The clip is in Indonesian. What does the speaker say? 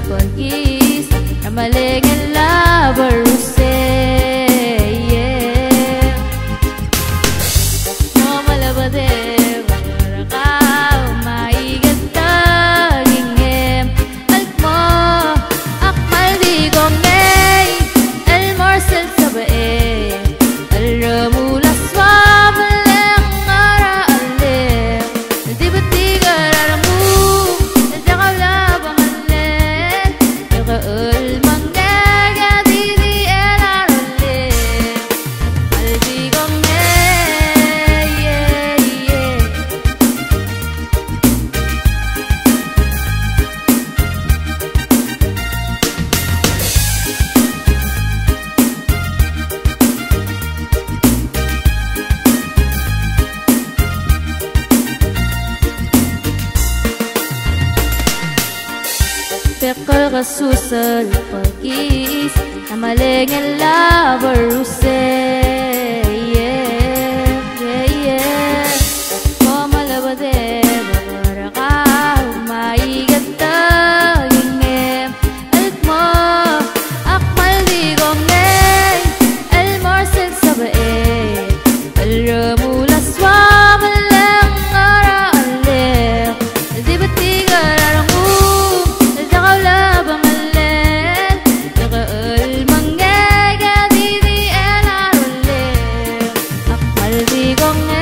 pagis na malengel labaruse mo malabade marakau maigat tagingem almo akmal di gomay el morsel sabae el ramula swabeleng ara ale di batiga raramu jagala bangalle yagaul mangaga di el arale albi gomay Pekal kasusal pagis na malengel labaruse mo malabade marakau maigat tagingem almo akmal di gomay el morsel sabae el ramula swabeleng ara ale di batiga raramu jagala bangalle yagaul mangaga di el arale akmal di gomay